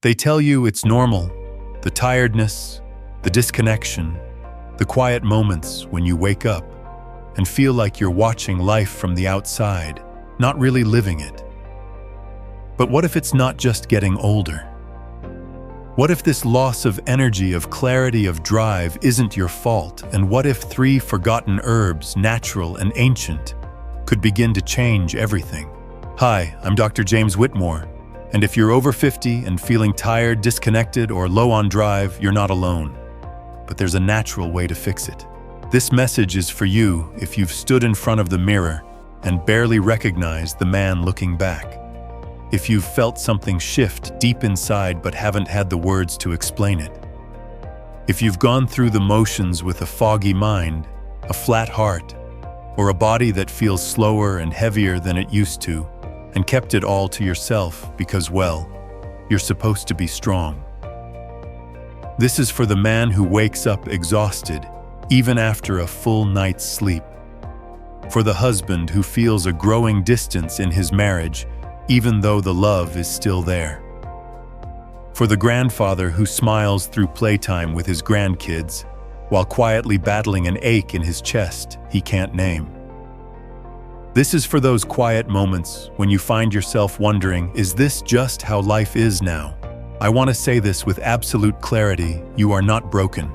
They tell you it's normal, the tiredness, the disconnection, the quiet moments when you wake up and feel like you're watching life from the outside, not really living it. But what if it's not just getting older? What if this loss of energy, of clarity, of drive isn't your fault? And what if 3 forgotten herbs, natural and ancient, could begin to change everything? Hi, I'm Dr. James Whitmore, and if you're over 50 and feeling tired, disconnected, or low on drive, you're not alone. But there's a natural way to fix it. This message is for you if you've stood in front of the mirror and barely recognized the man looking back. If you've felt something shift deep inside but haven't had the words to explain it. If you've gone through the motions with a foggy mind, a flat heart, or a body that feels slower and heavier than it used to, and kept it all to yourself because, well, you're supposed to be strong. This is for the man who wakes up exhausted, even after a full night's sleep. For the husband who feels a growing distance in his marriage, even though the love is still there. For the grandfather who smiles through playtime with his grandkids, while quietly battling an ache in his chest he can't name. This is for those quiet moments when you find yourself wondering, is this just how life is now? I want to say this with absolute clarity: you are not broken,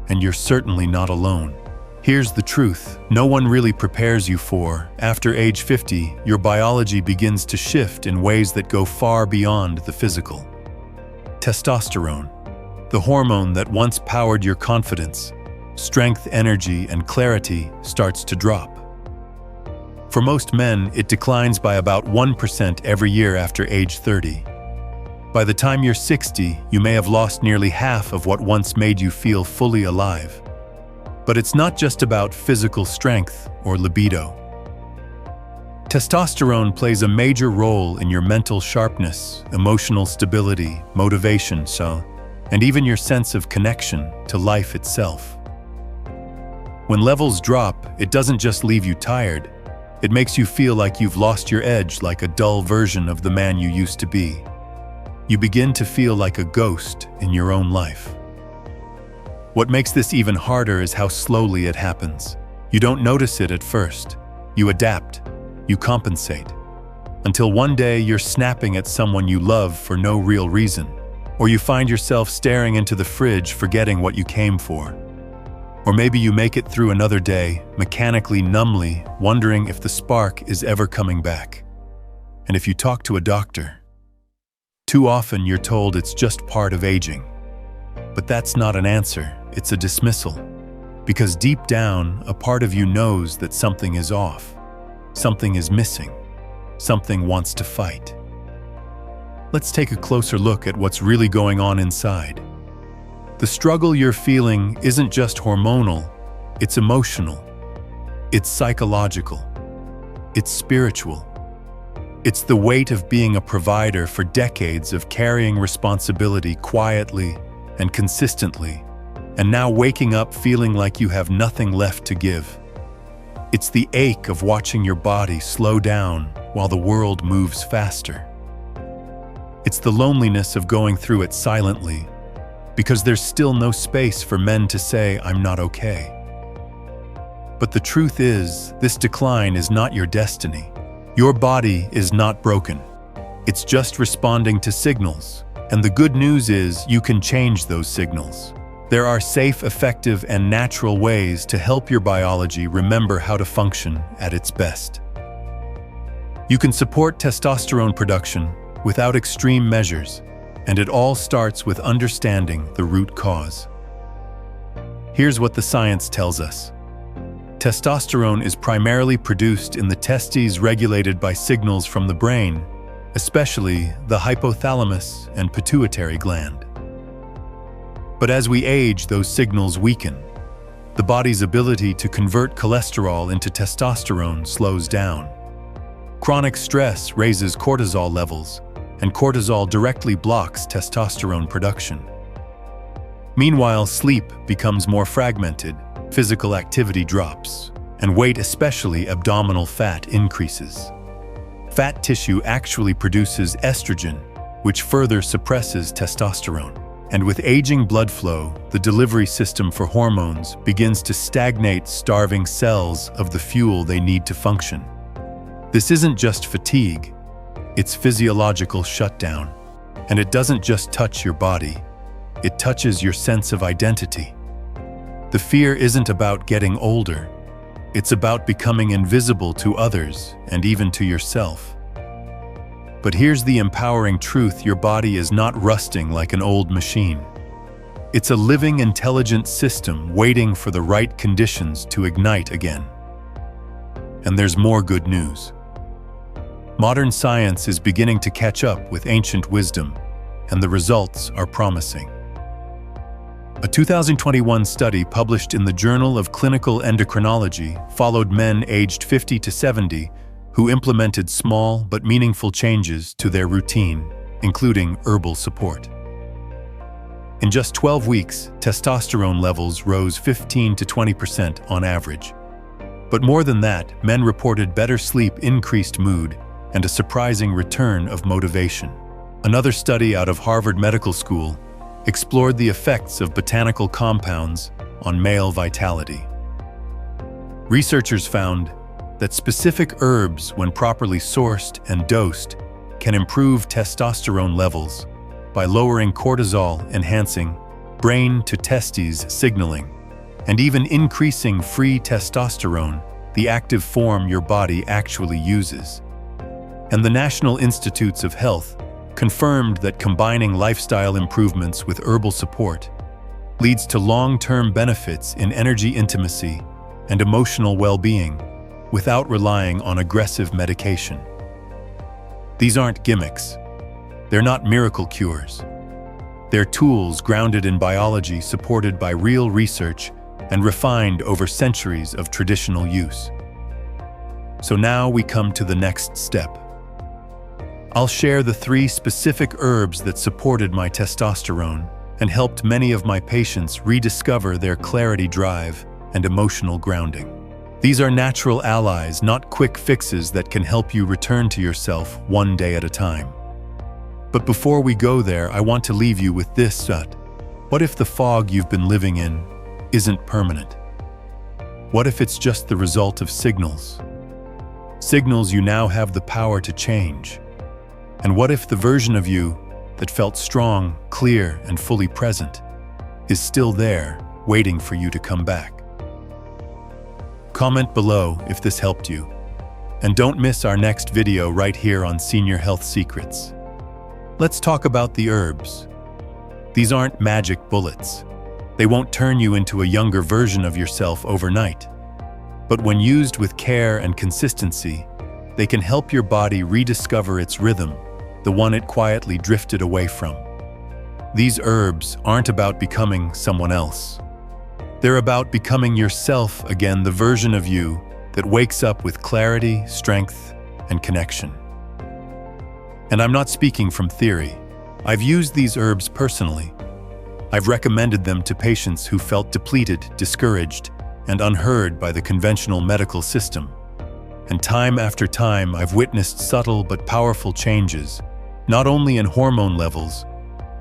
and you're certainly not alone. Here's the truth: no one really prepares you for, after age 50, your biology begins to shift in ways that go far beyond the physical. Testosterone, the hormone that once powered your confidence, strength, energy, and clarity, starts to drop. For most men, it declines by about 1% every year after age 30. By the time you're 60, you may have lost nearly half of what once made you feel fully alive. But it's not just about physical strength or libido. Testosterone plays a major role in your mental sharpness, emotional stability, motivation, and even your sense of connection to life itself. When levels drop, it doesn't just leave you tired. It makes you feel like you've lost your edge, like a dull version of the man you used to be. You begin to feel like a ghost in your own life. What makes this even harder is how slowly it happens. You don't notice it at first. You adapt, you compensate, until one day you're snapping at someone you love for no real reason, or you find yourself staring into the fridge forgetting what you came for. Or maybe you make it through another day, mechanically, numbly, wondering if the spark is ever coming back. And if you talk to a doctor, too often you're told it's just part of aging. But that's not an answer, it's a dismissal. Because deep down, a part of you knows that something is off, something is missing, something wants to fight. Let's take a closer look at what's really going on inside. The struggle you're feeling isn't just hormonal, it's emotional, it's psychological, it's spiritual. It's the weight of being a provider for decades of carrying responsibility quietly and consistently, and now waking up feeling like you have nothing left to give. It's the ache of watching your body slow down while the world moves faster. It's the loneliness of going through it silently, because there's still no space for men to say, "I'm not okay." But the truth is, this decline is not your destiny. Your body is not broken. It's just responding to signals. And the good news is you can change those signals. There are safe, effective, and natural ways to help your biology remember how to function at its best. You can support testosterone production without extreme measures, and it all starts with understanding the root cause. Here's what the science tells us. Testosterone is primarily produced in the testes, regulated by signals from the brain, especially the hypothalamus and pituitary gland. But as we age, those signals weaken. The body's ability to convert cholesterol into testosterone slows down. Chronic stress raises cortisol levels, and cortisol directly blocks testosterone production. Meanwhile, sleep becomes more fragmented, physical activity drops, and weight, especially abdominal fat, increases. Fat tissue actually produces estrogen, which further suppresses testosterone. And with aging blood flow, the delivery system for hormones begins to stagnate, starving cells of the fuel they need to function. This isn't just fatigue, it's physiological shutdown. And it doesn't just touch your body, it touches your sense of identity. The fear isn't about getting older, it's about becoming invisible to others and even to yourself. But here's the empowering truth: your body is not rusting like an old machine. It's a living, intelligent system waiting for the right conditions to ignite again. And there's more good news. Modern science is beginning to catch up with ancient wisdom, and the results are promising. A 2021 study published in the Journal of Clinical Endocrinology followed men aged 50 to 70 who implemented small but meaningful changes to their routine, including herbal support. In just 12 weeks, testosterone levels rose 15 to 20% on average. But more than that, men reported better sleep, increased mood, and a surprising return of motivation. Another study out of Harvard Medical School explored the effects of botanical compounds on male vitality. Researchers found that specific herbs, when properly sourced and dosed, can improve testosterone levels by lowering cortisol, enhancing brain-to-testes signaling, and even increasing free testosterone, the active form your body actually uses. And the National Institutes of Health confirmed that combining lifestyle improvements with herbal support leads to long-term benefits in energy, intimacy, and emotional well-being without relying on aggressive medication. These aren't gimmicks. They're not miracle cures. They're tools grounded in biology, supported by real research and refined over centuries of traditional use. So now we come to the next step. I'll share the 3 specific herbs that supported my testosterone and helped many of my patients rediscover their clarity, drive, and emotional grounding. These are natural allies, not quick fixes that can help you return to yourself one day at a time. But before we go there, I want to leave you with this thought. What if the fog you've been living in isn't permanent? What if it's just the result of signals? Signals you now have the power to change. And what if the version of you that felt strong, clear, and fully present is still there, waiting for you to come back? Comment below if this helped you. And don't miss our next video right here on Senior Health Secrets. Let's talk about the herbs. These aren't magic bullets. They won't turn you into a younger version of yourself overnight. But when used with care and consistency, they can help your body rediscover its rhythm, the one it quietly drifted away from. These herbs aren't about becoming someone else. They're about becoming yourself again, the version of you that wakes up with clarity, strength, and connection. And I'm not speaking from theory. I've used these herbs personally. I've recommended them to patients who felt depleted, discouraged, and unheard by the conventional medical system. And time after time, I've witnessed subtle but powerful changes, not only in hormone levels,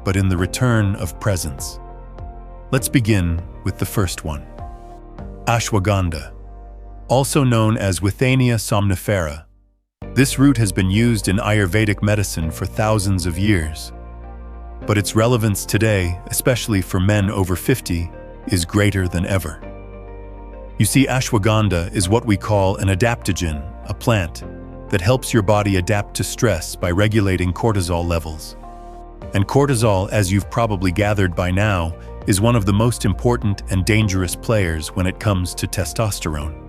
but in the return of presence. Let's begin with the first one. Ashwagandha, also known as Withania somnifera. This root has been used in Ayurvedic medicine for thousands of years. But its relevance today, especially for men over 50, is greater than ever. You see, ashwagandha is what we call an adaptogen, a plant that helps your body adapt to stress by regulating cortisol levels. And cortisol, as you've probably gathered by now, is one of the most important and dangerous players when it comes to testosterone.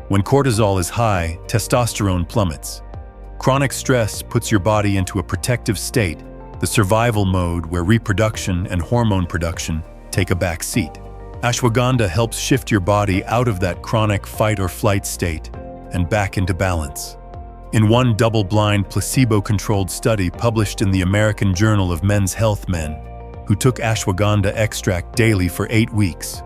When cortisol is high, testosterone plummets. Chronic stress puts your body into a protective state, the survival mode where reproduction and hormone production take a back seat. Ashwagandha helps shift your body out of that chronic fight-or-flight state and back into balance. In one double-blind, placebo-controlled study published in the American Journal of Men's Health, men who took ashwagandha extract daily for 8 weeks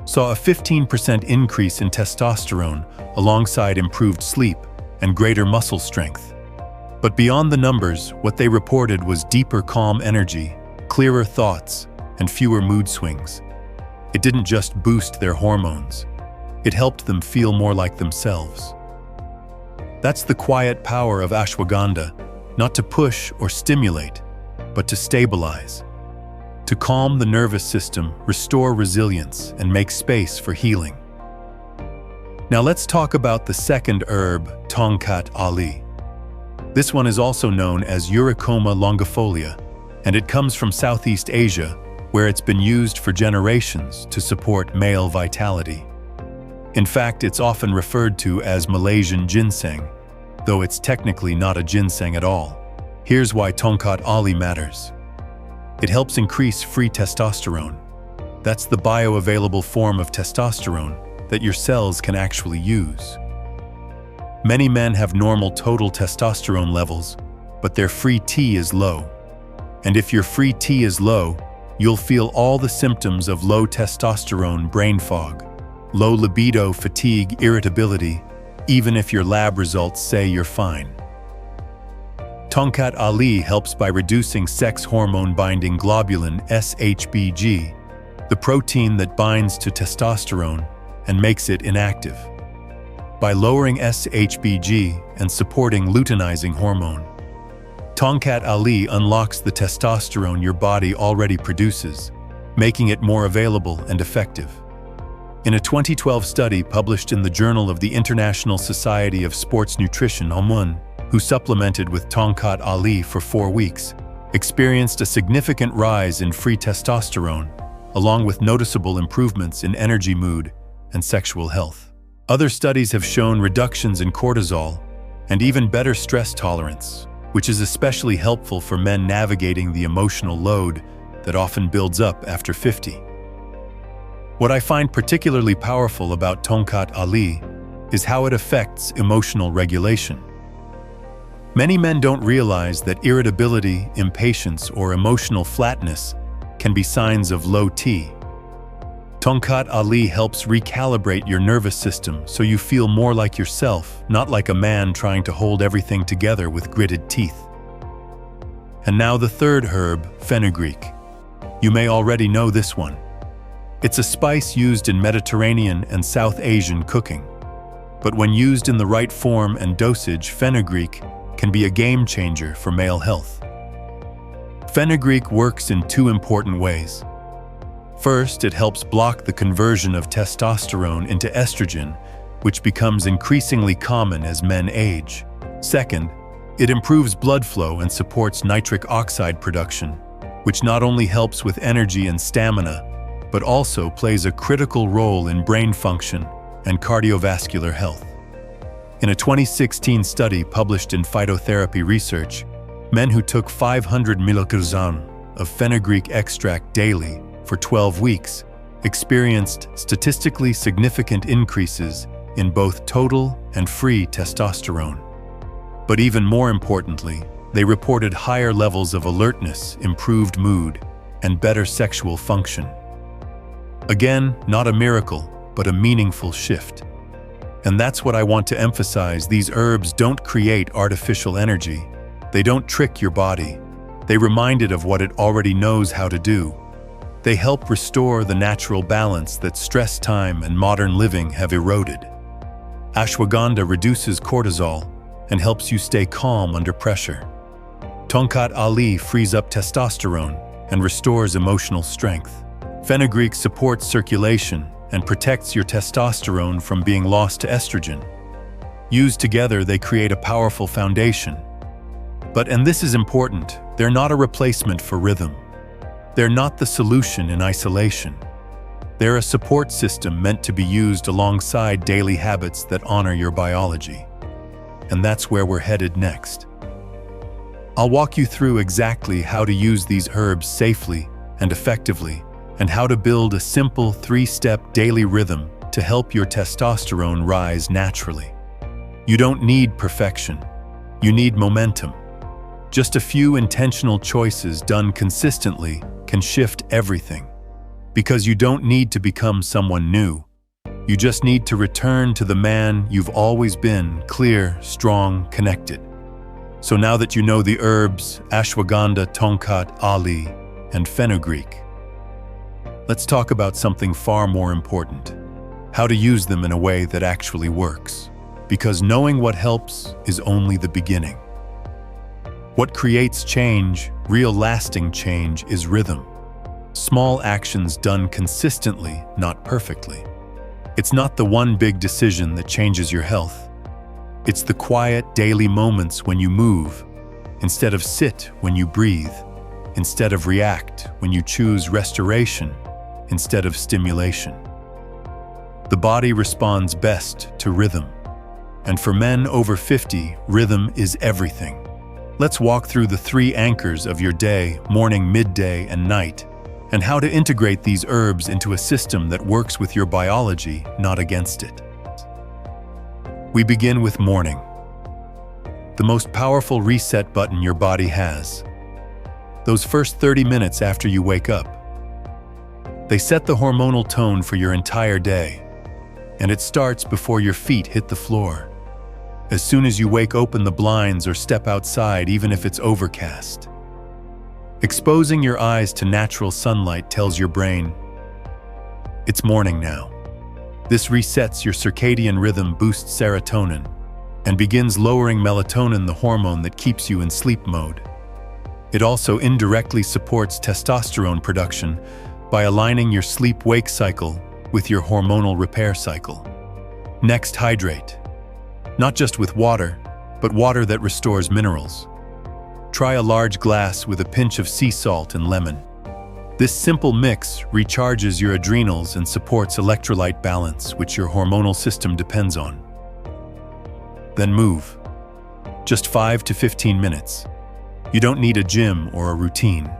saw a 15% increase in testosterone alongside improved sleep and greater muscle strength. But beyond the numbers, what they reported was deeper calm energy, clearer thoughts, and fewer mood swings. It didn't just boost their hormones. It helped them feel more like themselves. That's the quiet power of ashwagandha, not to push or stimulate, but to stabilize. To calm the nervous system, restore resilience, and make space for healing. Now let's talk about the second herb, Tongkat Ali. This one is also known as Eurycoma longifolia, and it comes from Southeast Asia, where it's been used for generations to support male vitality. In fact, it's often referred to as Malaysian ginseng, though it's technically not a ginseng at all. Here's why Tongkat Ali matters. It helps increase free testosterone. That's the bioavailable form of testosterone that your cells can actually use. Many men have normal total testosterone levels, but their free T is low. And if your free T is low, you'll feel all the symptoms of low testosterone brain fog, low libido, fatigue, irritability, even if your lab results say you're fine. Tongkat Ali helps by reducing sex hormone-binding globulin SHBG, the protein that binds to testosterone and makes it inactive. By lowering SHBG and supporting luteinizing hormone, Tongkat Ali unlocks the testosterone your body already produces, making it more available and effective. In a 2012 study published in the Journal of the International Society of Sports Nutrition, hormone, who supplemented with Tongkat Ali for 4 weeks, experienced a significant rise in free testosterone, along with noticeable improvements in energy, mood, and sexual health. Other studies have shown reductions in cortisol and even better stress tolerance, which is especially helpful for men navigating the emotional load that often builds up after 50. What I find particularly powerful about Tongkat Ali is how it affects emotional regulation. Many men don't realize that irritability, impatience, or emotional flatness can be signs of low T. Tongkat Ali helps recalibrate your nervous system so you feel more like yourself, not like a man trying to hold everything together with gritted teeth. And now the third herb, Fenugreek. You may already know this one. It's a spice used in Mediterranean and South Asian cooking. But when used in the right form and dosage, Fenugreek can be a game changer for male health. Fenugreek works in 2 important ways. First, it helps block the conversion of testosterone into estrogen, which becomes increasingly common as men age. Second, it improves blood flow and supports nitric oxide production, which not only helps with energy and stamina, but also plays a critical role in brain function and cardiovascular health. In a 2016 study published in Phytotherapy Research, men who took 500 mg of fenugreek extract daily for 12 weeks experienced statistically significant increases in both total and free testosterone. But even more importantly, they reported higher levels of alertness, improved mood, and better sexual function. Again, not a miracle, but a meaningful shift. And that's what I want to emphasize. These herbs don't create artificial energy. They don't trick your body. They remind it of what it already knows how to do. They help restore the natural balance that stress time and modern living have eroded. Ashwagandha reduces cortisol and helps you stay calm under pressure. Tongkat Ali frees up testosterone and restores emotional strength. Fenugreek supports circulation and protects your testosterone from being lost to estrogen. Used together, they create a powerful foundation. But, and this is important, they're not a replacement for rhythm. They're not the solution in isolation. They're a support system meant to be used alongside daily habits that honor your biology. And that's where we're headed next. I'll walk you through exactly how to use these herbs safely and effectively, and how to build a simple 3-step daily rhythm to help your testosterone rise naturally. You don't need perfection. You need momentum. Just a few intentional choices done consistently can shift everything. Because you don't need to become someone new. You just need to return to the man you've always been, clear, strong, connected. So now that you know the herbs, Ashwagandha, Tongkat Ali, and Fenugreek, let's talk about something far more important: how to use them in a way that actually works. Because knowing what helps is only the beginning. What creates change, real lasting change, is rhythm. Small actions done consistently, not perfectly. It's not the one big decision that changes your health. It's the quiet, daily moments when you move, instead of sit when you breathe, instead of react when you choose restoration, instead of stimulation. The body responds best to rhythm. And for men over 50, rhythm is everything. Let's walk through the 3 anchors of your day, morning, midday, and night, and how to integrate these herbs into a system that works with your biology, not against it. We begin with morning, the most powerful reset button your body has. Those first 30 minutes after you wake up, they set the hormonal tone for your entire day, and it starts before your feet hit the floor. As soon as you wake, open the blinds or step outside, even if it's overcast. Exposing your eyes to natural sunlight tells your brain, it's morning now. This resets your circadian rhythm, boosts serotonin, and begins lowering melatonin, the hormone that keeps you in sleep mode. It also indirectly supports testosterone production by aligning your sleep-wake cycle with your hormonal repair cycle. Next, hydrate. Not just with water, but water that restores minerals. Try a large glass with a pinch of sea salt and lemon. This simple mix recharges your adrenals and supports electrolyte balance, which your hormonal system depends on. Then move. Just 5 to 15 minutes. You don't need a gym or a routine.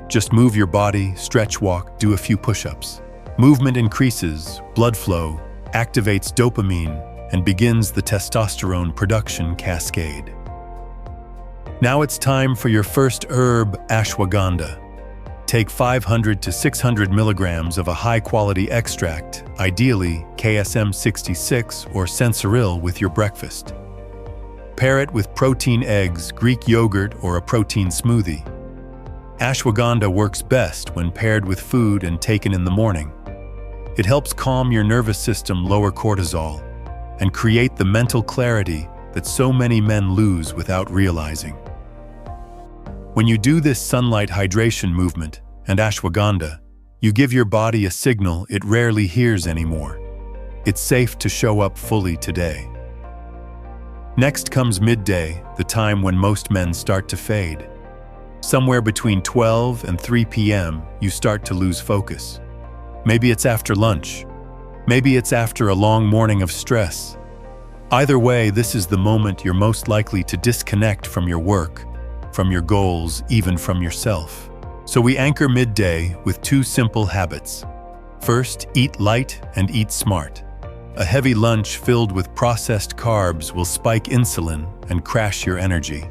Just move your body, stretch, walk, do a few push-ups. Movement increases blood flow, activates dopamine, and begins the testosterone production cascade. Now it's time for your first herb, ashwagandha. Take 500 to 600 milligrams of a high-quality extract, ideally KSM 66 or sensoril, with your breakfast. Pair it with protein eggs, Greek yogurt, or a protein smoothie. Ashwagandha works best when paired with food and taken in the morning. It helps calm your nervous system, lower cortisol, and create the mental clarity that so many men lose without realizing. When you do this sunlight hydration movement and ashwagandha, you give your body a signal it rarely hears anymore. It's safe to show up fully today. Next comes midday, the time when most men start to fade. Somewhere between 12 and 3 p.m., you start to lose focus. Maybe it's after lunch. Maybe it's after a long morning of stress. Either way, this is the moment you're most likely to disconnect from your work, from your goals, even from yourself. So we anchor midday with 2 simple habits. First, eat light and eat smart. A heavy lunch filled with processed carbs will spike insulin and crash your energy.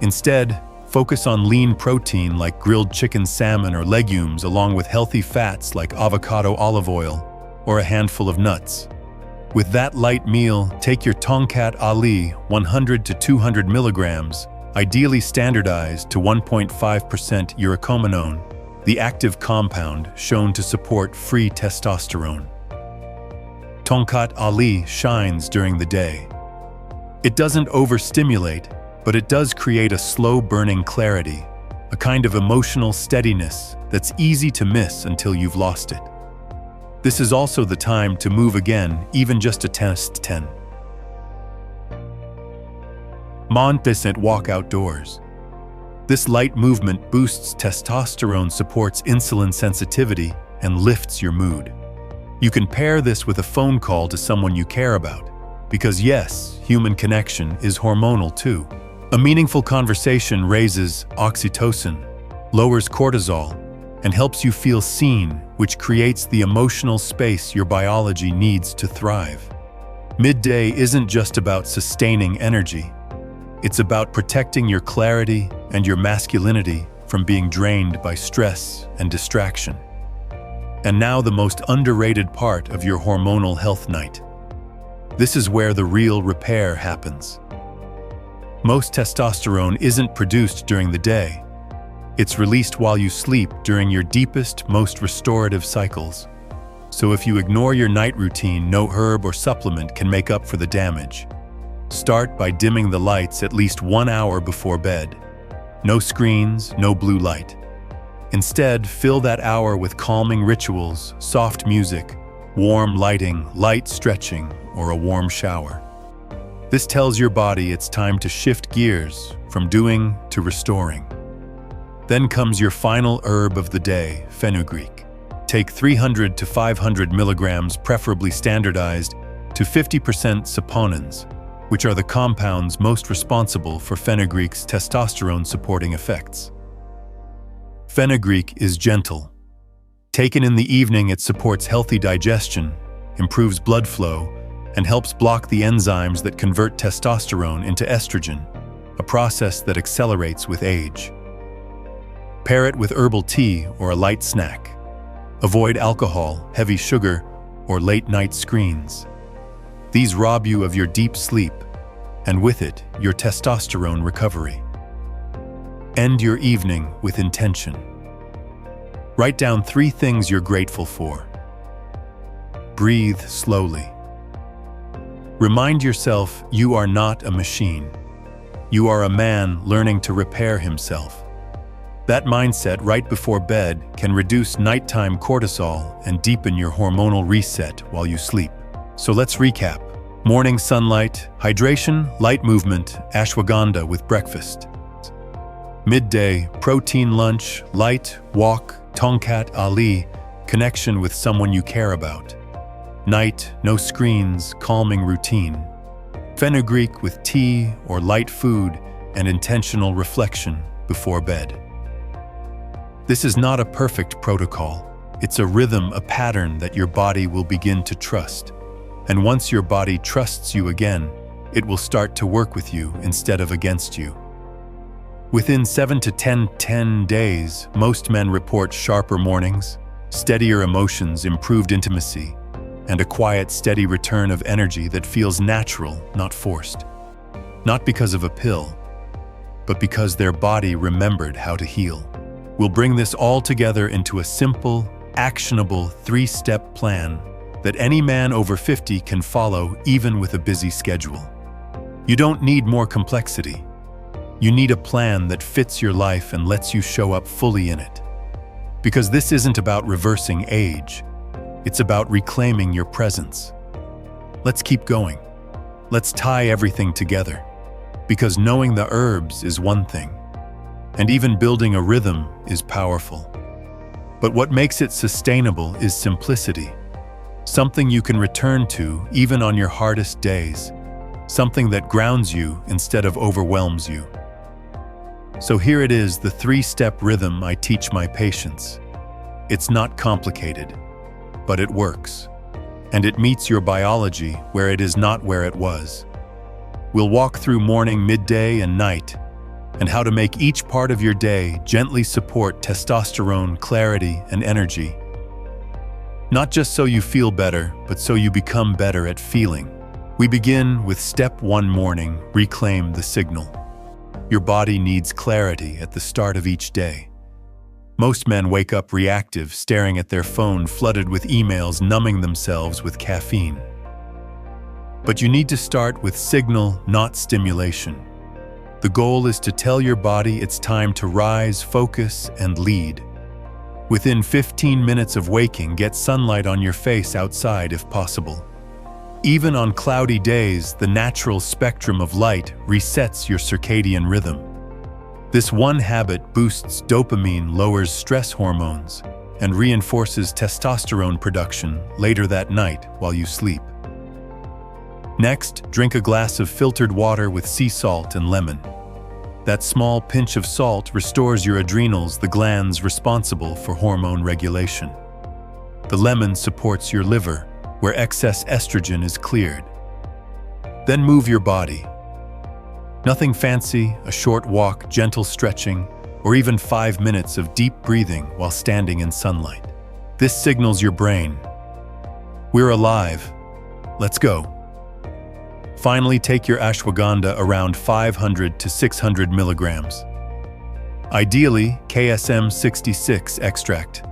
Instead, focus on lean protein like grilled chicken, salmon, or legumes, along with healthy fats like avocado, olive oil, or a handful of nuts. With that light meal, take your Tongkat Ali 100 to 200 milligrams, ideally standardized to 1.5% urocominone, the active compound shown to support free testosterone. Tongkat Ali shines during the day. It doesn't overstimulate, but it does create a slow-burning clarity, a kind of emotional steadiness that's easy to miss until you've lost it. This is also the time to move again, even just a test 10. Mon% walk outdoors. This light movement boosts testosterone, supports insulin sensitivity, and lifts your mood. You can pair this with a phone call to someone you care about, because yes, human connection is hormonal too. A meaningful conversation raises oxytocin, lowers cortisol, and helps you feel seen, which creates the emotional space your biology needs to thrive. Midday isn't just about sustaining energy. It's about protecting your clarity and your masculinity from being drained by stress and distraction. And now the most underrated part of your hormonal health night. This is where the real repair happens. Most testosterone isn't produced during the day. It's released while you sleep during your deepest, most restorative cycles. So if you ignore your night routine, no herb or supplement can make up for the damage. Start by dimming the lights at least 1 hour before bed. No screens, no blue light. Instead, fill that hour with calming rituals, soft music, warm lighting, light stretching, or a warm shower. This tells your body it's time to shift gears from doing to restoring. Then comes your final herb of the day, Fenugreek. Take 300 to 500 milligrams, preferably standardized, to 50% saponins, which are the compounds most responsible for fenugreek's testosterone-supporting effects. Fenugreek is gentle. Taken in the evening, it supports healthy digestion, improves blood flow, and helps block the enzymes that convert testosterone into estrogen, a process that accelerates with age. Pair it with herbal tea or a light snack. Avoid alcohol, heavy sugar, or late-night screens. These rob you of your deep sleep, and with it, your testosterone recovery. End your evening with intention. Write down 3 things you're grateful for. Breathe slowly. Remind yourself you are not a machine. You are a man learning to repair himself. That mindset right before bed can reduce nighttime cortisol and deepen your hormonal reset while you sleep. So let's recap. Morning sunlight, hydration, light movement, ashwagandha with breakfast. Midday, protein lunch, light, walk, Tongkat Ali, connection with someone you care about. Night, no screens, calming routine. Fenugreek with tea or light food and intentional reflection before bed. This is not a perfect protocol. It's a rhythm, a pattern that your body will begin to trust. And once your body trusts you again, it will start to work with you instead of against you. Within 7 to 10 days, most men report sharper mornings, steadier emotions, improved intimacy, and a quiet, steady return of energy that feels natural, not forced. Not because of a pill, but because their body remembered how to heal. We'll bring this all together into a simple, actionable 3-step plan that any man over 50 can follow even with a busy schedule. You don't need more complexity. You need a plan that fits your life and lets you show up fully in it. Because this isn't about reversing age. It's about reclaiming your presence. Let's keep going. Let's tie everything together. Because knowing the herbs is one thing, and even building a rhythm is powerful. But what makes it sustainable is simplicity. Something you can return to even on your hardest days. Something that grounds you instead of overwhelms you. So here it is, the 3-step rhythm I teach my patients. It's not complicated, but it works. And it meets your biology where it is not where it was. We'll walk through morning, midday, and night, and how to make each part of your day gently support testosterone, clarity, and energy. Not just so you feel better, but so you become better at feeling. We begin with step 1 morning, reclaim the signal. Your body needs clarity at the start of each day. Most men wake up reactive, staring at their phone, flooded with emails, numbing themselves with caffeine. But you need to start with signal, not stimulation. The goal is to tell your body it's time to rise, focus, and lead. Within 15 minutes of waking, get sunlight on your face outside if possible. Even on cloudy days, the natural spectrum of light resets your circadian rhythm. This one habit boosts dopamine, lowers stress hormones, and reinforces testosterone production later that night while you sleep. Next, drink a glass of filtered water with sea salt and lemon. That small pinch of salt restores your adrenals, the glands responsible for hormone regulation. The lemon supports your liver, where excess estrogen is cleared. Then move your body. Nothing fancy, a short walk, gentle stretching, or even 5 minutes of deep breathing while standing in sunlight. This signals your brain, we're alive, let's go. Finally, take your ashwagandha around 500 to 600 milligrams. Ideally, KSM 66 extract.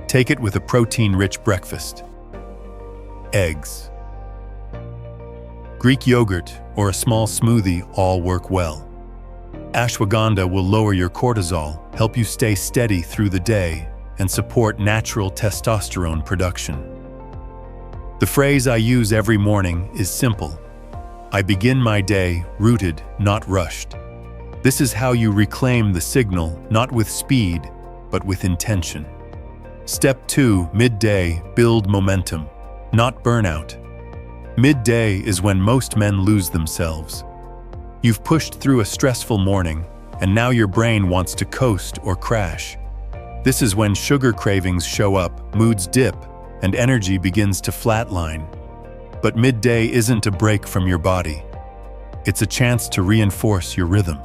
Take it with a protein-rich breakfast. Eggs, Greek yogurt, or a small smoothie all work well. Ashwagandha will lower your cortisol, help you stay steady through the day, and support natural testosterone production. The phrase I use every morning is simple. I begin my day rooted, not rushed. This is how you reclaim the signal, not with speed, but with intention. Step 2, midday, build momentum, not burnout. Midday is when most men lose themselves. You've pushed through a stressful morning, and now your brain wants to coast or crash. This is when sugar cravings show up, moods dip, and energy begins to flatline. But midday isn't a break from your body. It's a chance to reinforce your rhythm.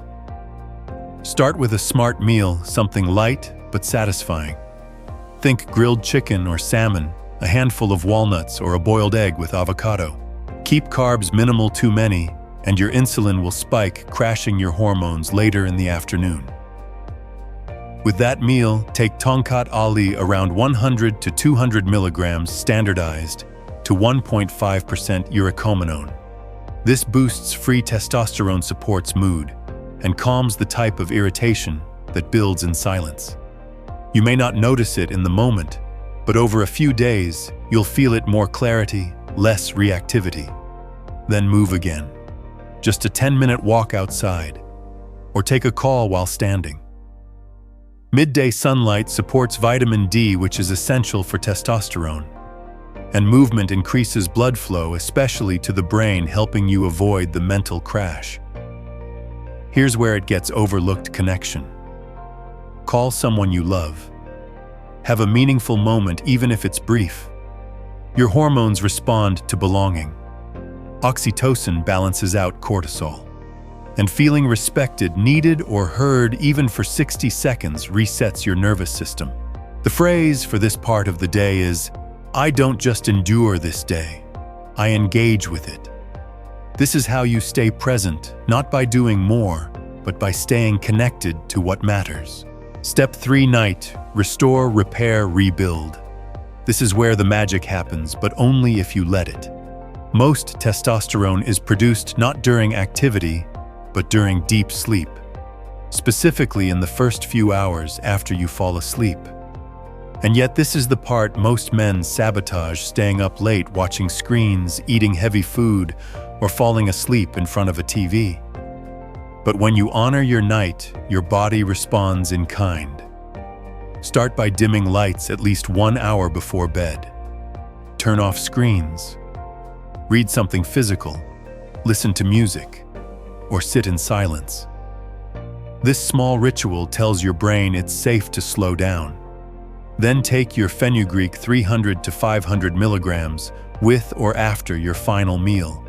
Start with a smart meal, something light but satisfying. Think grilled chicken or salmon, a handful of walnuts, or a boiled egg with avocado. Keep carbs minimal, too many, and your insulin will spike, crashing your hormones later in the afternoon. With that meal, take Tongkat Ali around 100 to 200 milligrams standardized to 1.5% urocominone. This boosts free testosterone, supports mood, and calms the type of irritation that builds in silence. You may not notice it in the moment, but over a few days, you'll feel it: more clarity, less reactivity. Then move again. Just a 10-minute walk outside, or take a call while standing. Midday sunlight supports vitamin D, which is essential for testosterone. And movement increases blood flow, especially to the brain, helping you avoid the mental crash. Here's where it gets overlooked: connection. Call someone you love. Have a meaningful moment, even if it's brief. Your hormones respond to belonging. Oxytocin balances out cortisol. And feeling respected, needed, or heard, even for 60 seconds, resets your nervous system. The phrase for this part of the day is, I don't just endure this day, I engage with it. This is how you stay present, not by doing more, but by staying connected to what matters. Step 3, night, restore, repair, rebuild. This is where the magic happens, but only if you let it. Most testosterone is produced not during activity, but during deep sleep, specifically in the first few hours after you fall asleep. And yet this is the part most men sabotage: staying up late, watching screens, eating heavy food, or falling asleep in front of a TV. But when you honor your night, your body responds in kind. Start by dimming lights at least 1 hour before bed. Turn off screens. Read something physical. Listen to music. Or sit in silence. This small ritual tells your brain it's safe to slow down. Then take your Fenugreek 300 to 500 milligrams with or after your final meal.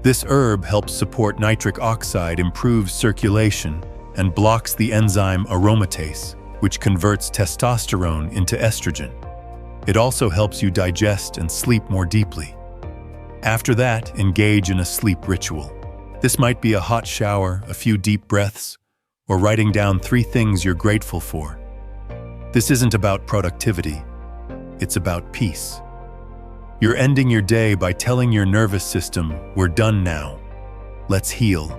This herb helps support nitric oxide, improves circulation, and blocks the enzyme aromatase, which converts testosterone into estrogen. It also helps you digest and sleep more deeply. After that, engage in a sleep ritual. This might be a hot shower, a few deep breaths, or writing down 3 things you're grateful for. This isn't about productivity, it's about peace. You're ending your day by telling your nervous system, we're done now. Let's heal.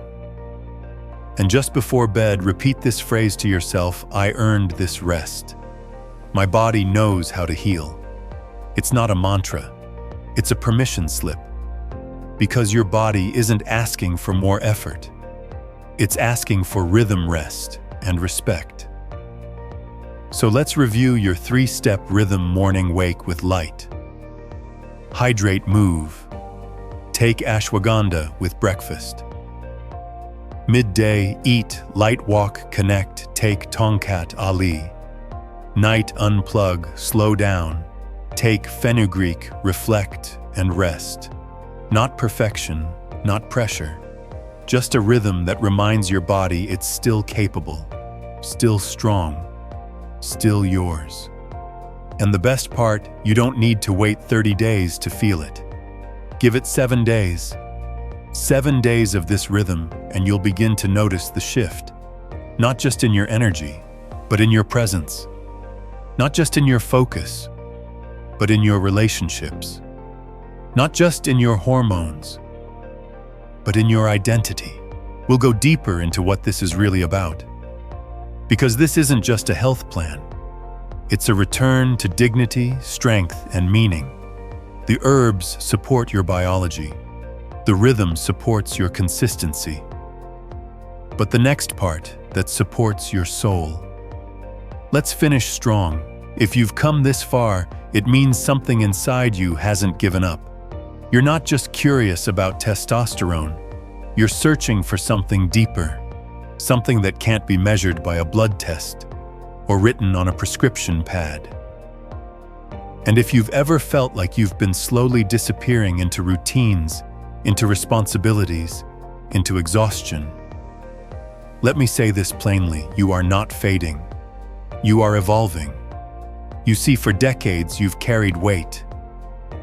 And just before bed, repeat this phrase to yourself: I earned this rest. My body knows how to heal. It's not a mantra, it's a permission slip. Because your body isn't asking for more effort. It's asking for rhythm, rest, and respect. So let's review your 3-step rhythm: morning wake with light. Hydrate, move. Take ashwagandha with breakfast. Midday, eat, light walk, connect, take Tongkat Ali. Night, unplug, slow down. Take Fenugreek, reflect, and rest. Not perfection, not pressure. Just a rhythm that reminds your body it's still capable, still strong, still yours. And the best part, you don't need to wait 30 days to feel it. Give it 7 days. 7 days of this rhythm, and you'll begin to notice the shift. Not just in your energy, but in your presence. Not just in your focus, but in your relationships. Not just in your hormones, but in your identity. We'll go deeper into what this is really about. Because this isn't just a health plan. It's a return to dignity, strength, and meaning. The herbs support your biology. The rhythm supports your consistency. But the next part, that supports your soul. Let's finish strong. If you've come this far, it means something inside you hasn't given up. You're not just curious about testosterone. You're searching for something deeper, something that can't be measured by a blood test or written on a prescription pad. And if you've ever felt like you've been slowly disappearing into routines, into responsibilities, into exhaustion, let me say this plainly: you are not fading. You are evolving. You see, for decades you've carried weight.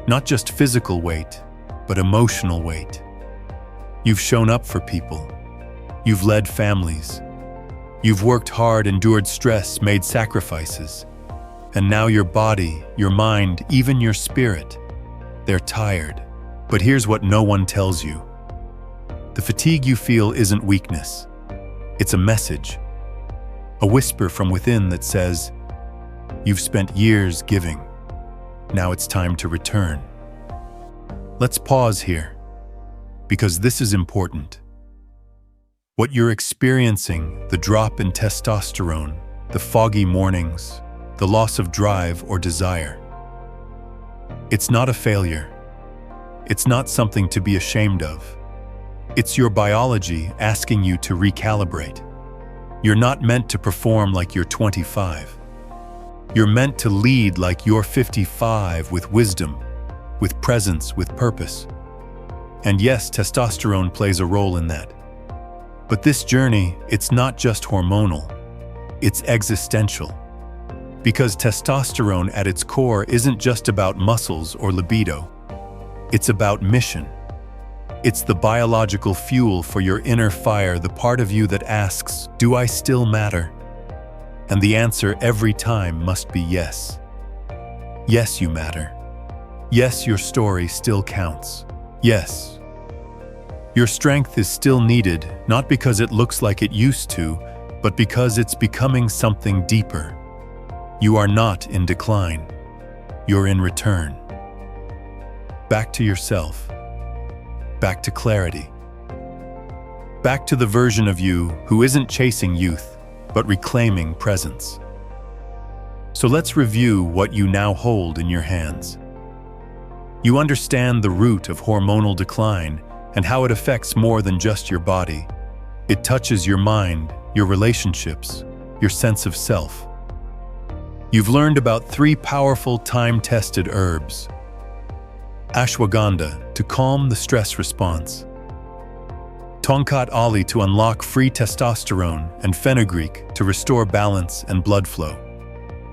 Not just physical weight, but emotional weight. You've shown up for people. You've led families. You've worked hard, endured stress, made sacrifices. And now your body, your mind, even your spirit, they're tired. But here's what no one tells you. The fatigue you feel isn't weakness. It's a message. A whisper from within that says, you've spent years giving. Now it's time to return. Let's pause here, because this is important. What you're experiencing, the drop in testosterone, the foggy mornings, the loss of drive or desire, it's not a failure. It's not something to be ashamed of. It's your biology asking you to recalibrate. You're not meant to perform like you're 25. You're meant to lead like you're 55, with wisdom, with presence, with purpose. And yes, testosterone plays a role in that. But this journey, it's not just hormonal, it's existential. Because testosterone at its core isn't just about muscles or libido. It's about mission. It's the biological fuel for your inner fire, the part of you that asks, do I still matter? And the answer every time must be yes. Yes, you matter. Yes, your story still counts. Yes. Your strength is still needed, not because it looks like it used to, but because it's becoming something deeper. You are not in decline. You're in return. Back to yourself. Back to clarity. Back to the version of you who isn't chasing youth, but reclaiming presence. So let's review what you now hold in your hands. You understand the root of hormonal decline and how it affects more than just your body. It touches your mind, your relationships, your sense of self. You've learned about 3 powerful time-tested herbs. Ashwagandha to calm the stress response. Tongkat Ali to unlock free testosterone, and Fenugreek to restore balance and blood flow.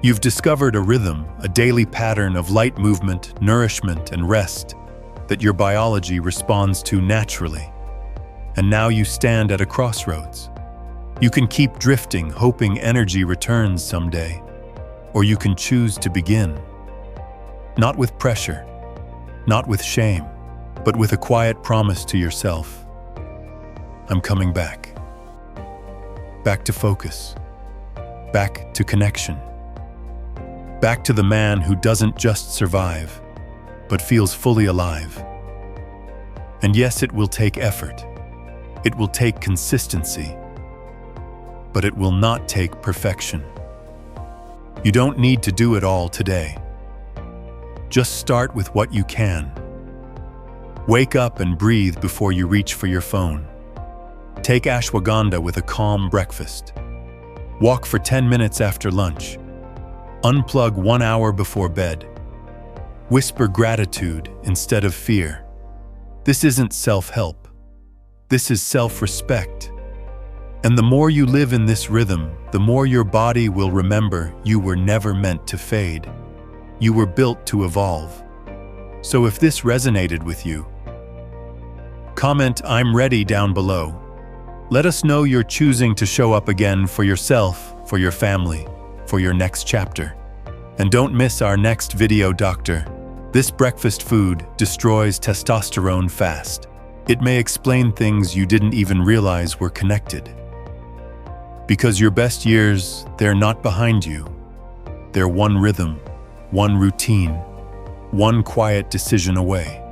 You've discovered a rhythm, a daily pattern of light movement, nourishment, and rest that your biology responds to naturally. And now you stand at a crossroads. You can keep drifting, hoping energy returns someday, or you can choose to begin. Not with pressure, not with shame, but with a quiet promise to yourself. I'm coming back. Back to focus. Back to connection. Back to the man who doesn't just survive, but feels fully alive. And yes, it will take effort. It will take consistency. But it will not take perfection. You don't need to do it all today. Just start with what you can. Wake up and breathe before you reach for your phone. Take ashwagandha with a calm breakfast. Walk for 10 minutes after lunch. Unplug 1 hour before bed. Whisper gratitude instead of fear. This isn't self-help. This is self-respect. And the more you live in this rhythm, the more your body will remember you were never meant to fade. You were built to evolve. So if this resonated with you, Comment "I'm ready" down below. Let us know you're choosing to show up again for yourself, for your family, for your next chapter. And don't miss our next video, Doctor. This breakfast food destroys testosterone fast. It may explain things you didn't even realize were connected. Because your best years, they're not behind you. They're one rhythm, one routine, one quiet decision away.